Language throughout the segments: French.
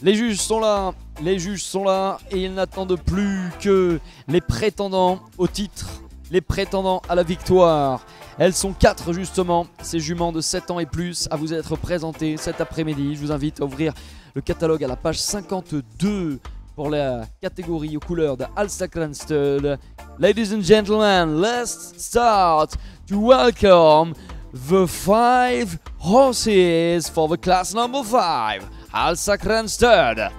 Les juges sont là, et ils n'attendent plus que les prétendants au titre, les prétendants à la victoire. Elles sont 4 justement, ces juments de 7 ans et plus à vous être présentées cet après-midi. Je vous invite à ouvrir le catalogue à la page 52 pour la catégorie aux couleurs de Alsacran Stud. Ladies and gentlemen, let's start to welcome the 5 horses for the class number 5. Alsacran Stud.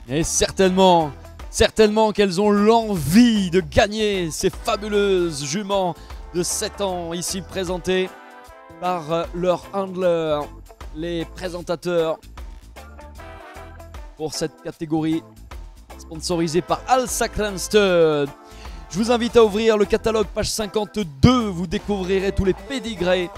Et certainement qu'elles ont l'envie de gagner ces fabuleuses juments de 7 ans ici présentées par leur handler, les présentateurs pour cette catégorie sponsorisée par Alsacran Stud. Je vous invite à ouvrir le catalogue page 52, vous découvrirez tous les pédigrés,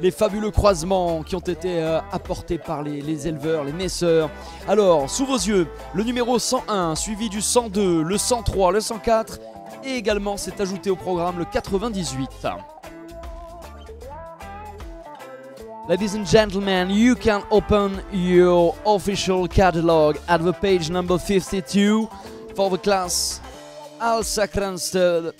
les fabuleux croisements qui ont été apportés par les éleveurs, les naisseurs. Alors, sous vos yeux, le numéro 101, suivi du 102, le 103, le 104, et également s'est ajouté au programme le 98. Ladies and gentlemen, you can open your official catalog at the page number 52 for the class Alsacran Stud.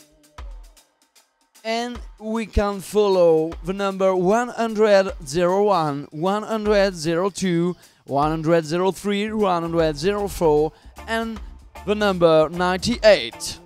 And we can follow the number 101, 102, 103, 104, and the number 98.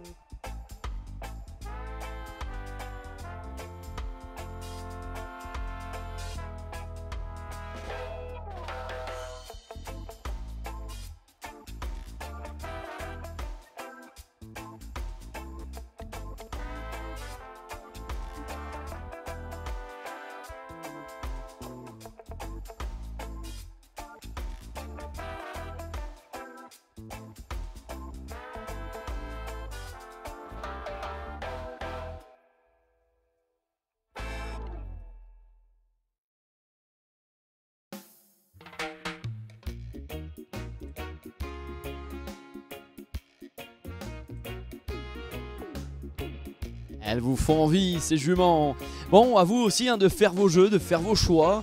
Elles vous font envie, ces juments. Bon, à vous aussi de faire vos jeux, de faire vos choix,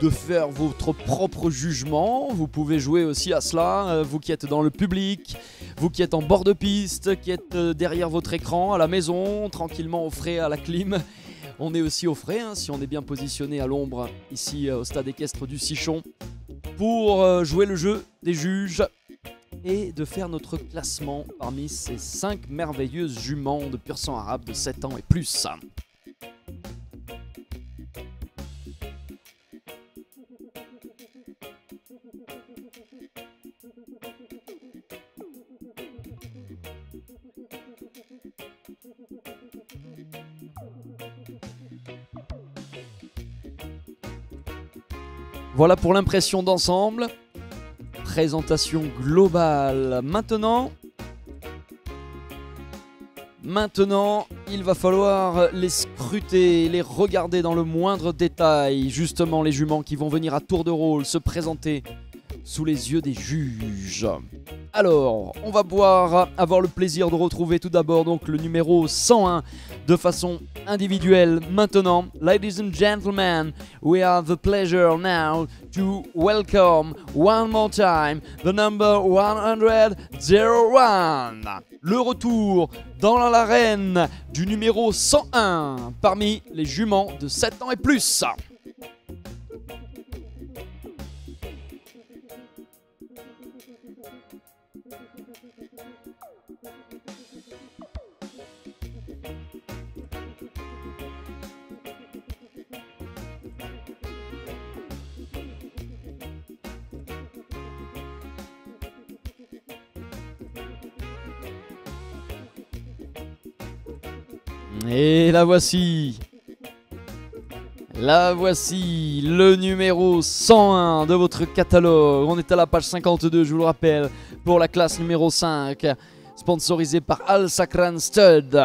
de faire votre propre jugement. Vous pouvez jouer aussi à cela, vous qui êtes dans le public, vous qui êtes en bord de piste, qui êtes derrière votre écran, à la maison, tranquillement au frais, à la clim. On est aussi au frais, si on est bien positionné à l'ombre, ici au stade équestre du Sichon, pour jouer le jeu des juges et de faire notre classement parmi ces 5 merveilleuses juments de pur sang arabe de 7 ans et plus. Voilà pour l'impression d'ensemble. Présentation globale. Maintenant, il va falloir les scruter, les regarder dans le moindre détail. Justement, les juments qui vont venir à tour de rôle se présenter sous les yeux des juges. Alors, on va avoir le plaisir de retrouver tout d'abord donc le numéro 101 de façon individuelle. Maintenant, ladies and gentlemen, we have the pleasure now to welcome one more time the number 101. Le retour dans l'arène du numéro 101 parmi les juments de 7 ans et plus. Et la voici. La voici, le numéro 101 de votre catalogue. On est à la page 52, je vous le rappelle, pour la classe numéro 5, sponsorisée par Al Sakran Stud.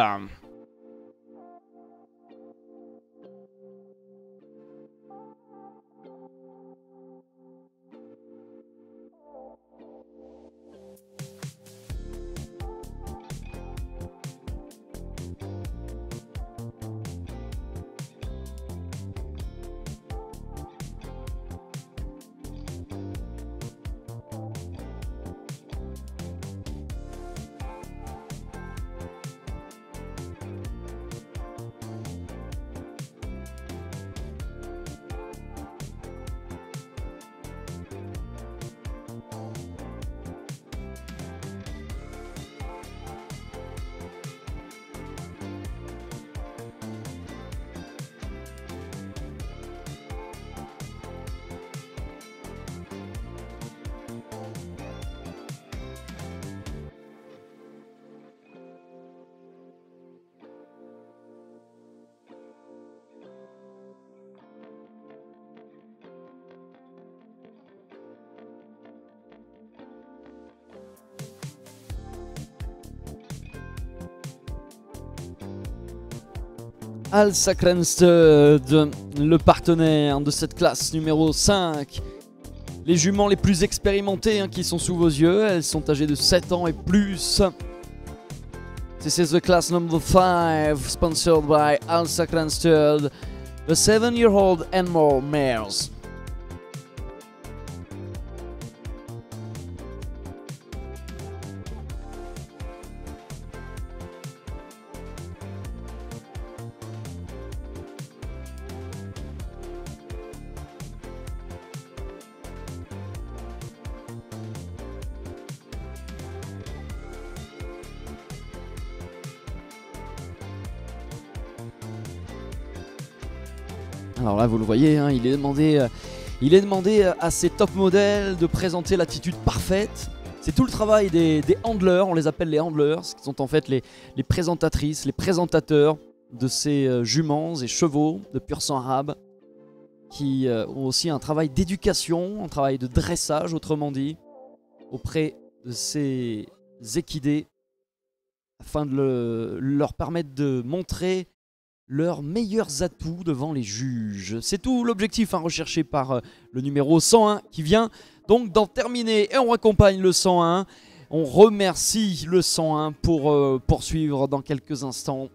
Al Sakran Stud, le partenaire de cette classe numéro 5. Les juments les plus expérimentées qui sont sous vos yeux, elles sont âgées de 7 ans et plus. This is the class number 5, sponsored by Al Sakran Stud, the 7-year-old and more mares. Alors là, vous le voyez, il est demandé à ces top modèles de présenter l'attitude parfaite. C'est tout le travail des handlers, on les appelle les handlers, qui sont en fait les présentatrices, les présentateurs de ces juments et chevaux de pur sang arabe, qui ont aussi un travail d'éducation, un travail de dressage, autrement dit, auprès de ces équidés, afin de leur permettre de montrer leurs meilleurs atouts devant les juges. C'est tout l'objectif recherché par le numéro 101 qui vient donc d'en terminer. Et on accompagne le 101. On remercie le 101 pour poursuivre dans quelques instants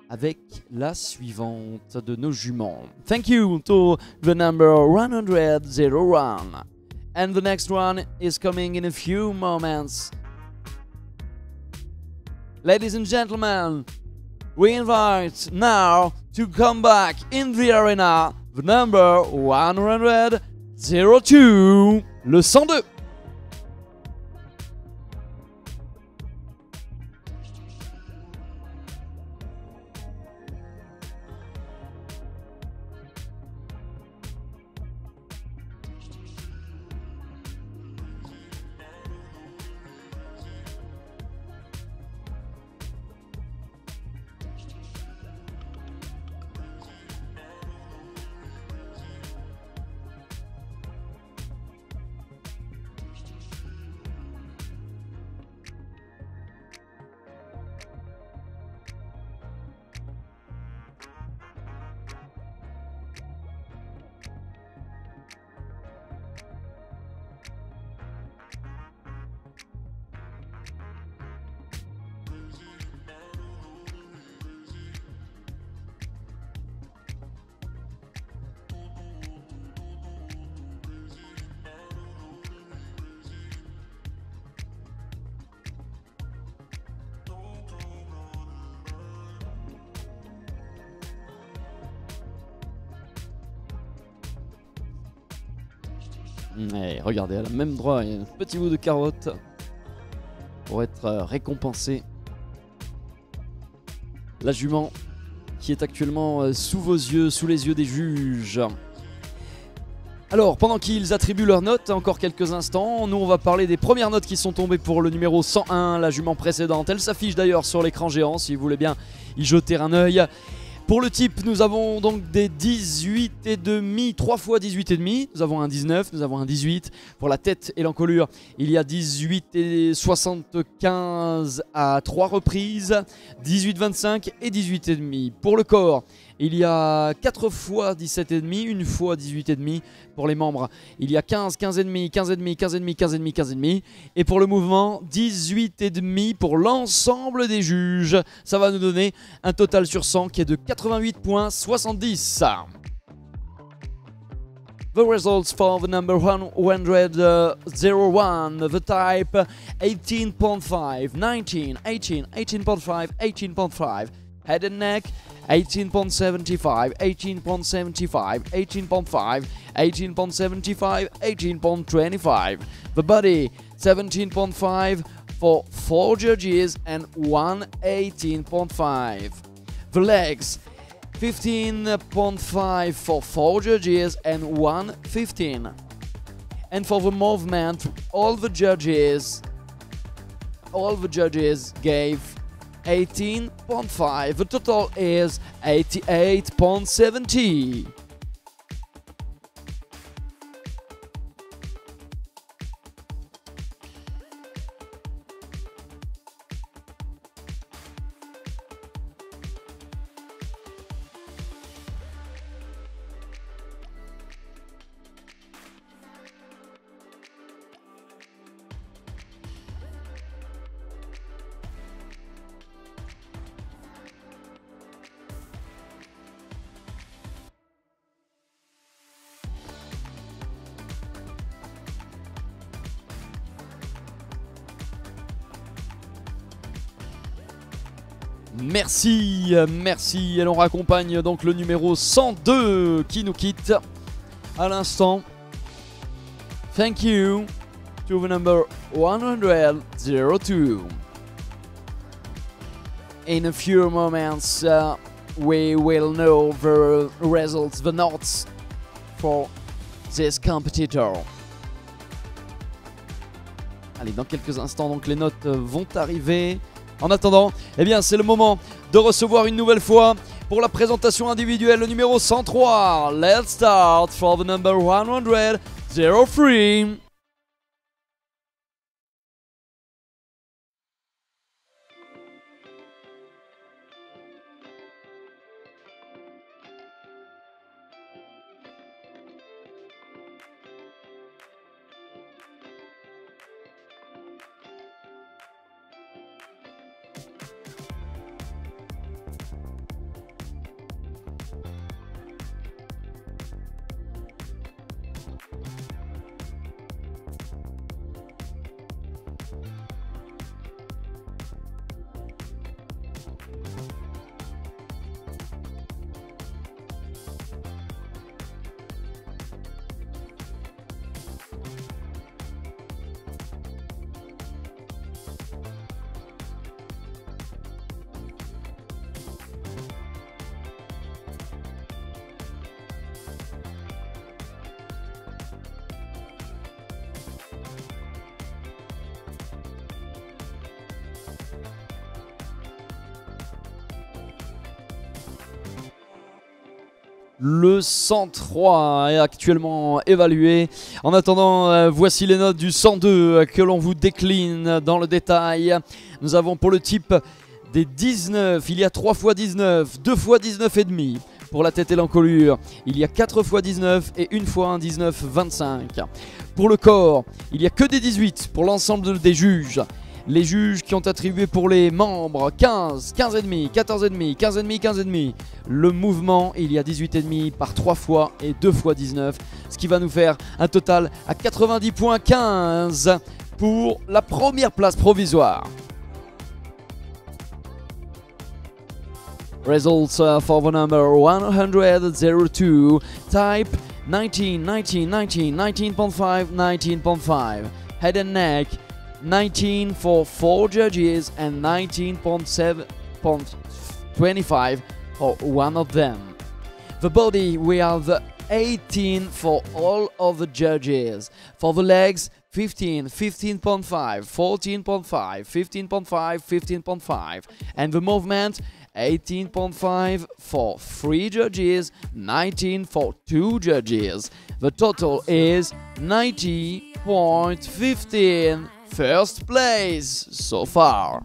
avec la suivante de nos juments. Thank you to the number 101. And the next one is coming in a few moments. Ladies and gentlemen, we invite now to come back in the arena the number 102, le 102. Et regardez, elle a même droit à un petit bout de carotte pour être récompensée. La jument qui est actuellement sous vos yeux, sous les yeux des juges. Alors, pendant qu'ils attribuent leurs notes, encore quelques instants, nous on va parler des premières notes qui sont tombées pour le numéro 101, la jument précédente. Elle s'affiche d'ailleurs sur l'écran géant si vous voulez bien y jeter un œil. Pour le type, nous avons donc des 18,5, 3 fois 18,5. Nous avons un 19, nous avons un 18. Pour la tête et l'encolure, il y a 18,75 à 3 reprises, 18,25 et 18,5. Pour le corps, il y a 4 fois 17,5, 1 fois 18,5. Pour les membres, il y a 15, 15,5, 15,5, 15,5, 15,5, 15,5. Et pour le mouvement, 18,5 pour l'ensemble des juges. Ça va nous donner un total sur 100 qui est de 88,70. The results for the number 101, the type 18.5, 19, 18, 18.5, 18.5, head and neck 18.75, 18.75, 18.5, 18.75, 18.25. The body 17.5 for 4 judges and 1 18.5. The legs 15.5 for 4 judges and 1 15. And for the movement, all the judges gave 18.5. The total is 88.70. Merci, merci. Et l'on raccompagne donc le numéro 102 qui nous quitte à l'instant. Thank you to the number 102. In a few moments, we will know the results, the notes for this competitor. Allez, dans quelques instants, donc les notes vont arriver. En attendant, eh bien, c'est le moment de recevoir une nouvelle fois pour la présentation individuelle le numéro 103. Let's start for the number 103. Le 103 est actuellement évalué. En attendant, voici les notes du 102 que l'on vous décline dans le détail. Nous avons pour le type des 19, il y a 3 fois 19, 2 fois 19,5. Pour la tête et l'encolure, il y a 4 fois 19 et 1 fois un 19,25. Pour le corps, il n'y a que des 18 pour l'ensemble des juges. Les juges qui ont attribué pour les membres 15, 15,5, 14,5, 15,5, 15,5. Le mouvement, il y a 18,5 par 3 fois et 2 fois 19. Ce qui va nous faire un total à 90,15 pour la première place provisoire. Results for the number 102, type 19, 19, 19, 19.5, 19.5. Head and neck 19 for 4 judges and 19.7.25 for one of them. The body, we have 18 for all of the judges. For the legs, 15, 15.5, 14.5, 15.5, 15.5. And the movement, 18.5 for 3 judges, 19 for 2 judges. The total is 90.15. First place so far.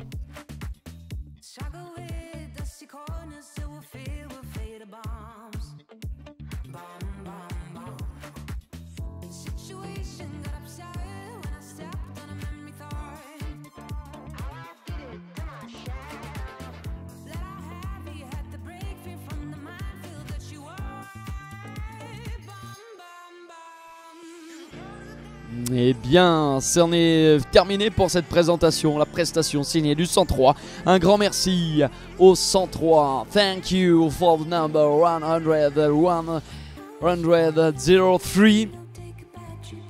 Eh bien, c'en est terminé pour cette présentation, la prestation signée du 103. Un grand merci au 103. Thank you for the number 103.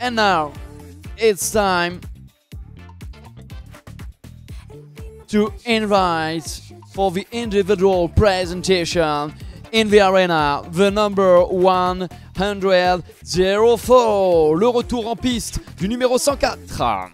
And now, it's time to invite for the individual presentation in the arena, the number 104. Le retour en piste du numéro 104.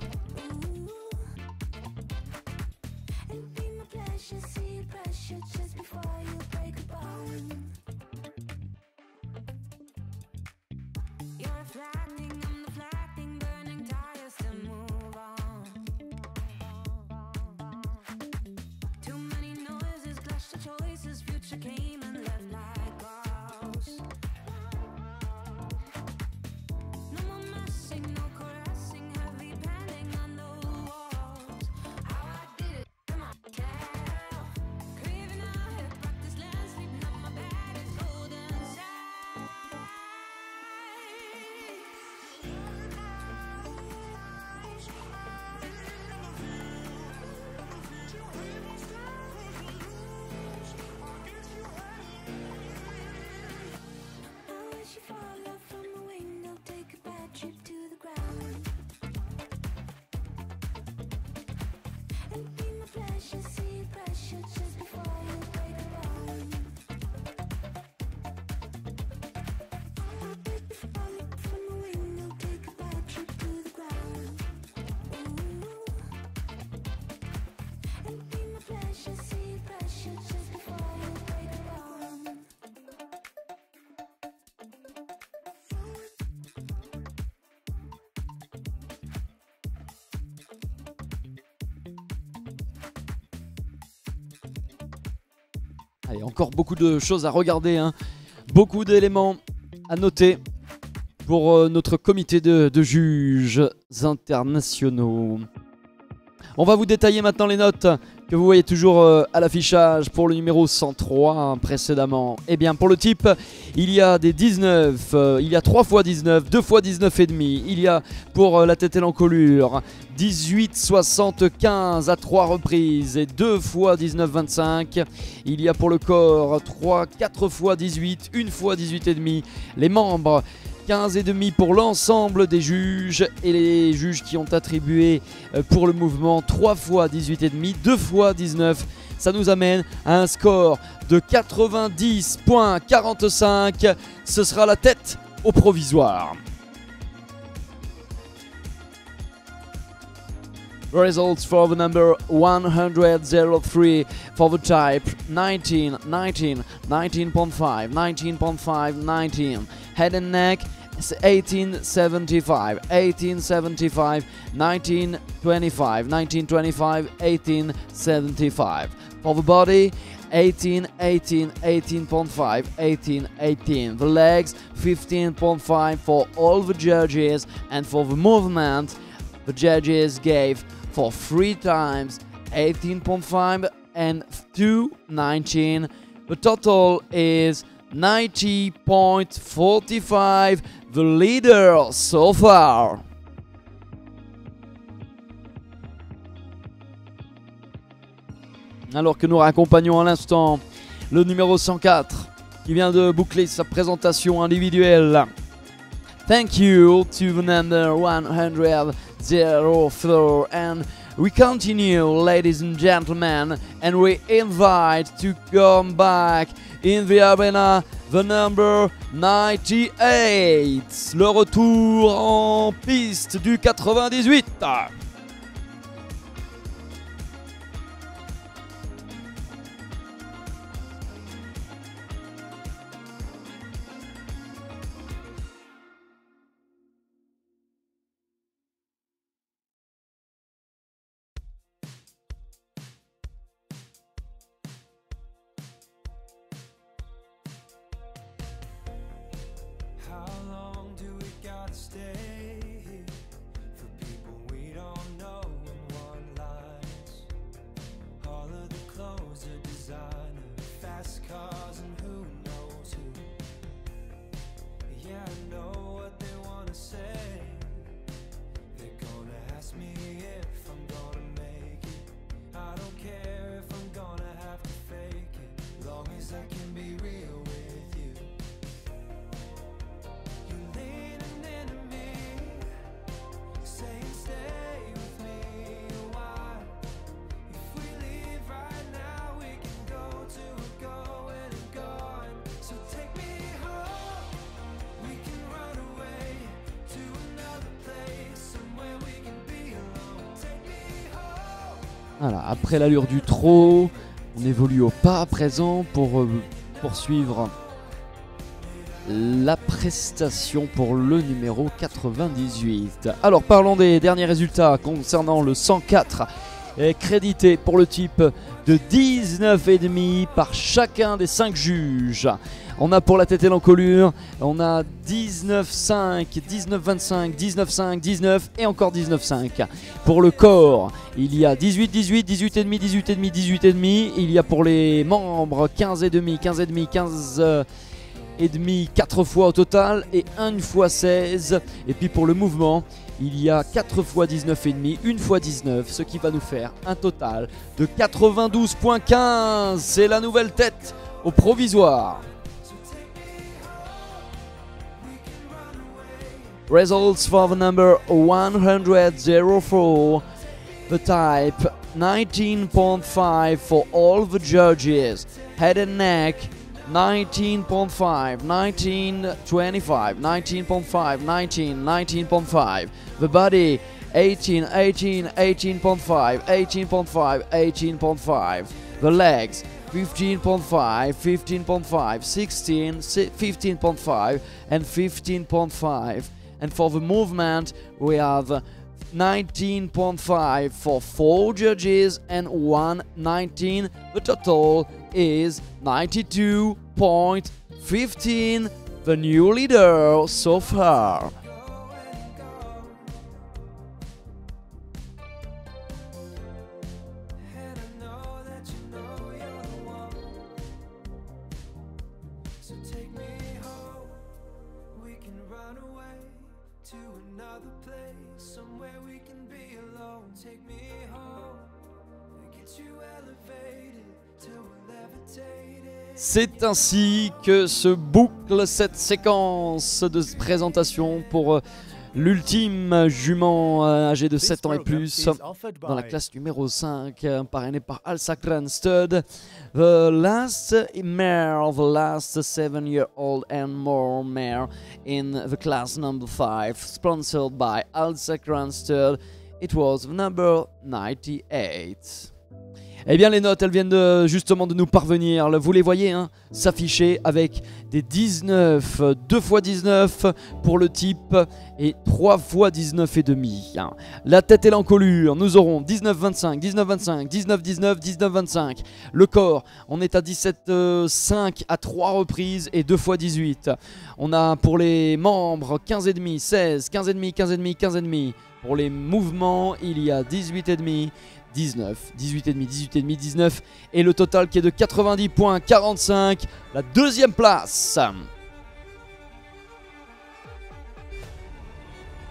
Allez, encore beaucoup de choses à regarder, hein. Beaucoup d'éléments à noter pour notre comité de juges internationaux. On va vous détailler maintenant les notes que vous voyez toujours à l'affichage pour le numéro 103 précédemment. Eh bien pour le type, il y a des 19, il y a 3 x 19, 2 x 19,5. Il y a pour la tête et l'encolure 18,75 à 3 reprises et 2 x 19,25. Il y a pour le corps 4 x 18, 1 x 18,5. Les membres 15,5 pour l'ensemble des juges et les juges qui ont attribué pour le mouvement 3 x 18,5, 2 x 19. Ça nous amène à un score de 90,45. Ce sera la tête au provisoire. Results for the number 103 for the type 19, 19, 19.5, 19.5, 19. Head and neck 1875, 1875, 1925, 1925, 1875. For the body 18, 18, 18.5, 18, 18. The legs 15.5 for all the judges, and for the movement the judges gave for 3 times 18.5 and 219. The total is 90.45, the leader so far. Alors que nous raccompagnons à l'instant le numéro 104 qui vient de boucler sa présentation individuelle. Thank you to the number 104, and we continue, ladies and gentlemen, and we invite to come back in the arena the number 98, le retour en piste du 98. Voilà, après l'allure du trot, on évolue au pas à présent pour poursuivre la prestation pour le numéro 98. Alors parlons des derniers résultats concernant le 104, crédité pour le type de 19,5 par chacun des 5 juges. On a pour la tête et l'encolure, on a 19,5, 19,25, 19,5, 19 et encore 19,5. Pour le corps, il y a 18, 18, 18,5, 18,5, 18,5. Il y a pour les membres 15,5, 15,5, 15 et demi 4 fois au total et 1 fois 16. Et puis pour le mouvement, il y a 4 fois 19,5, 1 fois 19, ce qui va nous faire un total de 92,15. C'est la nouvelle tête au provisoire. Results for the number 104, the type 19.5 for all the judges, head and neck 19.5, 19.25, 19.5, 19, 19.5, the body 18, 18, 18.5, 18.5, 18.5, the legs 15.5, 15.5, 16, 15.5 and 15.5. And for the movement, we have 19.5 for 4 judges and 119. The total is 92.15. The new leader so far. C'est ainsi que se boucle cette séquence de présentation pour l'ultime jument âgé de 7 ans et plus dans la classe numéro 5, parrainé par Al Sacran Stud. The last mare, the last 7-year-old and more mare in the class number 5, sponsored by Al Sacran Stud. It was number 98. Eh bien les notes, elles viennent justement de nous parvenir, vous les voyez hein, s'afficher avec des 19, 2 fois 19 pour le type et 3 fois 19 et demi. La tête et l'encolure, nous aurons 19, 25, 19, 25, 19, 19, 19, 25. Le corps, on est à 17, 5 à 3 reprises et 2 fois 18. On a pour les membres 15 et demi, 16, 15 et demi, 15 et demi, 15 et demi. Pour les mouvements, il y a 18 et demi, 19, 18,5, 18,5, 19 et le total qui est de 90,45, la deuxième place.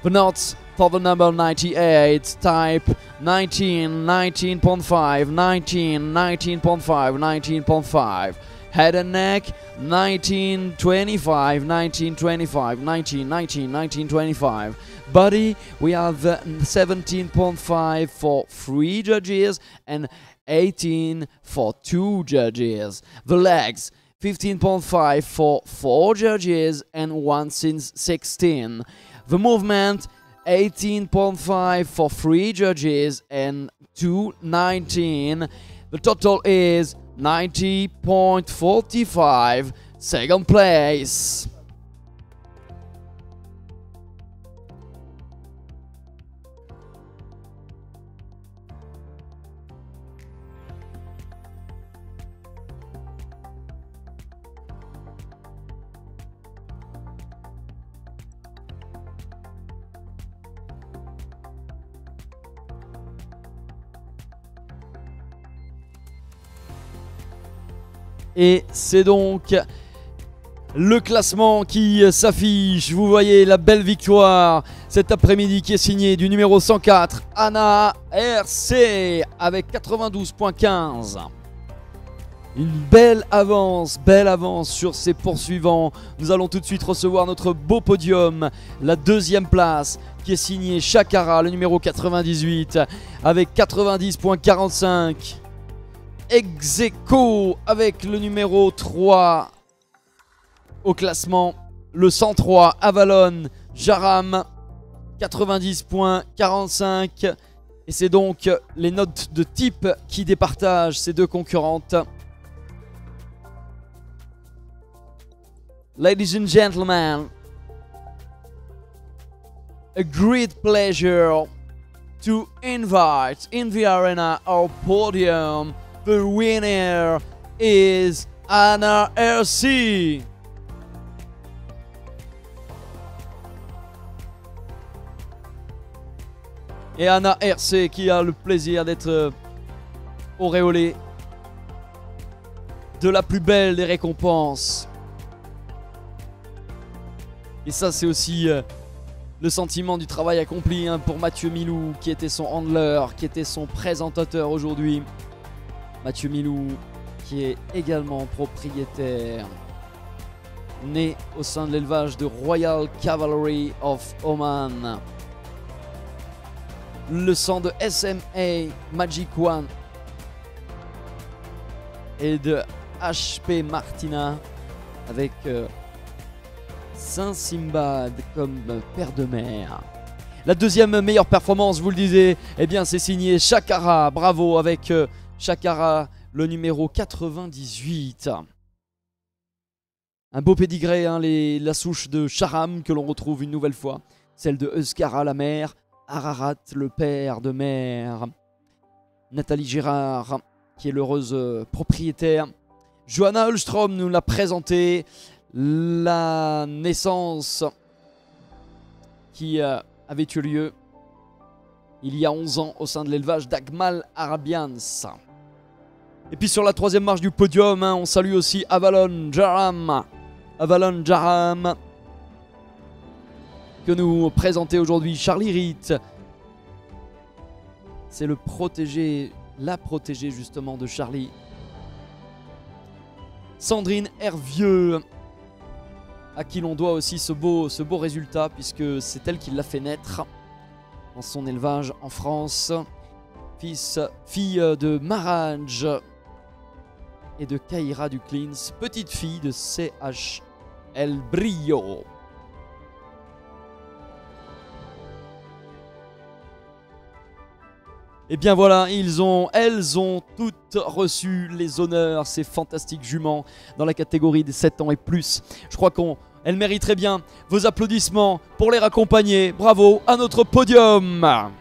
The notes for the number 98, type 19, 19.5, 19, 19.5, 19.5, Head and Neck, 1925, 1925, 19, 19, 1925. Body, we have 17.5 for 3 judges and 18 for 2 judges. The legs, 15.5 for 4 judges and 1 since 16. The movement, 18.5 for 3 judges and 2 19. The total is 90.45, second place. Et c'est donc le classement qui s'affiche. Vous voyez la belle victoire cet après-midi qui est signée du numéro 104, Anna RC, avec 92.15. Une belle avance sur ses poursuivants. Nous allons tout de suite recevoir notre beau podium. La deuxième place qui est signée Shakara, le numéro 98, avec 90.45. Ex-aequo avec le numéro 3 au classement, le 103 Avalon Jaram, 90.45. Et c'est donc les notes de type qui départagent ces deux concurrentes. Ladies and gentlemen, a great pleasure to invite in the arena our podium. The winner is Anna RC. Et Anna RC qui a le plaisir d'être auréolée de la plus belle des récompenses. Et ça, c'est aussi le sentiment du travail accompli pour Mathieu Milou, qui était son handler, qui était son présentateur aujourd'hui. Mathieu Milou, qui est également propriétaire, né au sein de l'élevage de Royal Cavalry of Oman. Le sang de SMA Magic One et de HP Martina avec Saint-Simbad comme père de mère. La deuxième meilleure performance, vous le disiez, eh bien c'est signé Shakara. Bravo avec Shakara, le numéro 98. Un beau pédigré, la souche de Charam que l'on retrouve une nouvelle fois. Celle de Euskara la mère, Ararat le père de mère. Nathalie Gérard qui est l'heureuse propriétaire. Johanna Hulstrom nous l'a présenté. La naissance qui avait eu lieu il y a 11 ans au sein de l'élevage d'Agmal Arabians. Et puis sur la troisième marche du podium, on salue aussi Avalon Jaram. Avalon Jaram que nous présentait aujourd'hui Charlie Ritt. C'est le protégé, la protégée justement de Charlie. Sandrine Hervieux, à qui l'on doit aussi ce beau résultat, puisque c'est elle qui l'a fait naître dans son élevage en France. Fille de Maraj et de Kaira Duclins, petite fille de CH El Brio. Et bien voilà, elles ont toutes reçu les honneurs, ces fantastiques juments dans la catégorie des 7 ans et plus. Je crois qu'elles mériteraient bien vos applaudissements pour les raccompagner. Bravo à notre podium!